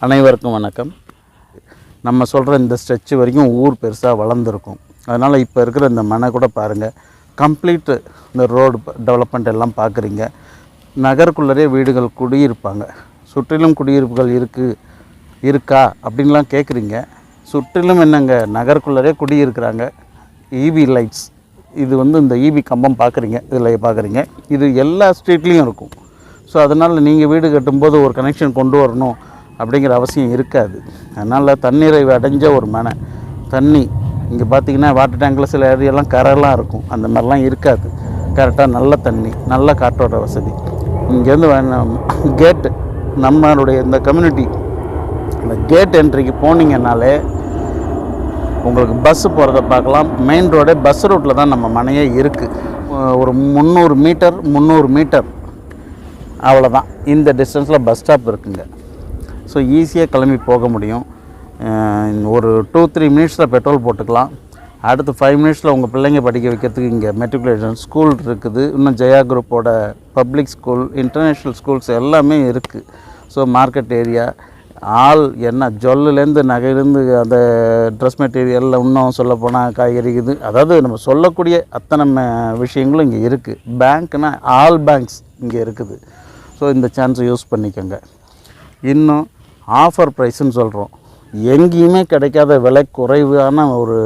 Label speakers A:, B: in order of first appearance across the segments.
A: அனைவருக்கும் வணக்கம். நம்ம சொல்கிற இந்த ஸ்ட்ரெச் வரைக்கும் ஊர் பெருசாக வளர்ந்துருக்கும். அதனால் இப்போ இருக்கிற இந்த மனை கூட பாருங்கள், கம்ப்ளீட்டு இந்த ரோடு டெவலப்மெண்ட் எல்லாம் பார்க்குறீங்க. நகருக்குள்ளரே வீடுகள் குடியிருப்பாங்க. சுற்றிலும் குடியிருப்புகள் இருக்கா அப்படின்லாம் கேட்குறீங்க. சுற்றிலும் என்னங்க, நகருக்குள்ளரே குடியிருக்கிறாங்க. ஈவி லைட்ஸ், இது இந்த ஈவி கம்பம் பார்க்குறீங்க, இதில் பார்க்குறீங்க, இது எல்லா ஸ்ட்ரீட்லேயும் இருக்கும். ஸோ அதனால் நீங்கள் வீடு கட்டும்போது ஒரு கனெக்ஷன் கொண்டு வரணும் அப்படிங்கிற அவசியம் இருக்காது. அதனால் தண்ணீரை அடைஞ்ச ஒரு மனை. தண்ணி இங்கே பார்த்திங்கன்னா வாட்டர் டேங்கில் சில ஏரியாலாம் கரெல்லாம் இருக்கும், அந்த மாதிரிலாம் இருக்காது. கரெக்டாக நல்ல தண்ணி, நல்ல காற்றோட வசதி. இங்கேருந்து கேட்டு, நம்மளுடைய இந்த கம்யூனிட்டி இந்த கேட் என்ட்ரிக்கு போனீங்கன்னாலே உங்களுக்கு பஸ்ஸு போகிறத பார்க்கலாம். மெயின் ரோடே பஸ் ரூட்டில் தான் நம்ம மனையே இருக்குது. ஒரு 300 மீட்டர் அவ்வளோதான். இந்த டிஸ்டன்ஸில் பஸ் ஸ்டாப் இருக்குங்க. ஸோ ஈஸியாக கிளம்பி போக முடியும். ஒரு 2-3 மினிட்ஸில் பெட்ரோல் போட்டுக்கலாம். அடுத்து 5 மினிட்ஸில் உங்கள் பிள்ளைங்க படிக்க வைக்கிறதுக்கு இங்கே மெட்ரிகுலேஷன் ஸ்கூல் இருக்குது. இன்னும் ஜெயா குரூப்போட பப்ளிக் ஸ்கூல், இன்டர்நேஷ்னல் ஸ்கூல்ஸ் எல்லாமே இருக்குது. ஸோ மார்க்கெட் ஏரியா, என்ன ஜொல்லுலேருந்து நகையிலேருந்து அந்த ட்ரெஸ் மெட்டீரியலில் இன்னும் சொல்லப்போனால் காய்கறி இது, அதாவது நம்ம சொல்லக்கூடிய அத்தனை விஷயங்களும் இங்கே இருக்குது. பேங்க்னால் ஆல் பேங்க்ஸ் இங்கே இருக்குது. ஸோ இந்த சான்ஸை யூஸ் பண்ணிக்கோங்க. இன்னும் ஆஃபர் ப்ரைஸுன்னு சொல்கிறோம். எங்கேயுமே கிடைக்காத விலை குறைவான ஒரு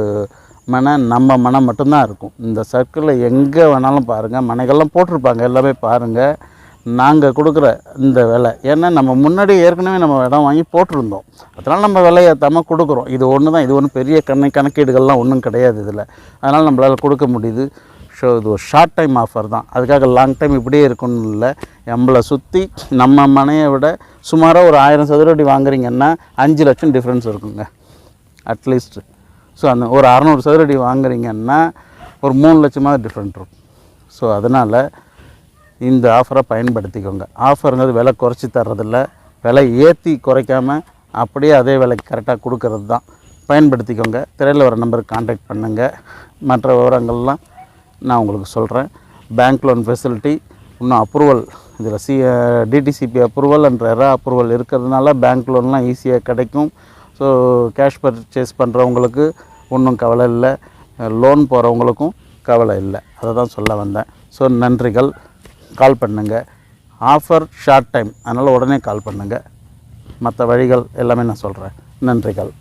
A: மனை நம்ம மனை மட்டும்தான் இருக்கும். இந்த சர்க்கிளில் எங்கே வேணாலும் பாருங்கள், மனைகள்லாம் போட்டிருப்பாங்க, எல்லாமே பாருங்கள். நாங்கள் கொடுக்குற இந்த விலை, ஏன்னா நம்ம முன்னாடி ஏற்கனவே நம்ம இடம் வாங்கி போட்டிருந்தோம், அதனால் நம்ம விலையை ஏற்றாமல் கொடுக்குறோம். இது ஒன்று தான், இது ஒன்றும் பெரிய கணக்கீடுகள்லாம் ஒன்றும் கிடையாது இதில். அதனால் நம்மளால் கொடுக்க முடியுது. ஸோ இது ஒரு ஷார்ட் டைம் ஆஃபர் தான், அதுக்காக லாங் டைம் இப்படியே இருக்கணும் இல்லை. நம்மளை சுற்றி நம்ம மனையை விட சுமாராக ஒரு 1000 சதுர அடி வாங்குறீங்கன்னா 5 லட்சம் டிஃப்ரென்ஸ் இருக்குங்க அட்லீஸ்ட்டு. ஸோ அந்த ஒரு 600 சதுர அடி வாங்குறீங்கன்னா ஒரு 3 லட்சமாக டிஃப்ரெண்ட் இருக்கும். ஸோ அதனால் இந்த ஆஃபரை பயன்படுத்திக்கோங்க. ஆஃபருங்கிறது விலை குறைச்சி தர்றதில்ல, விலை ஏற்றி குறைக்காமல் அப்படியே அதே விலைக்கு கரெக்டாக கொடுக்கறது தான். பயன்படுத்திக்கோங்க. திரையில் வர நம்பருக்கு கான்டாக்ட் பண்ணுங்கள். மற்ற விவரங்கள்லாம் நான் உங்களுக்கு சொல்கிறேன். பேங்க் லோன் ஃபெசிலிட்டி இன்னும் அப்ரூவல், இதில் DTCP approval and RERA approval இருக்கிறதுனால பேங்க் லோன்லாம் ஈஸியாக கிடைக்கும். ஸோ கேஷ் பர்ச்சேஸ் பண்ணுறவங்களுக்கு ஒன்றும் கவலை இல்லை, லோன் போகிறவங்களுக்கும் கவலை இல்லை. அதை தான் சொல்ல வந்தேன். ஸோ நன்றிகள். கால் பண்ணுங்கள். ஆஃபர் ஷார்ட் டைம், அதனால் உடனே கால் பண்ணுங்கள். மற்ற வழிகள் எல்லாமே நான் சொல்கிறேன். நன்றிகள்.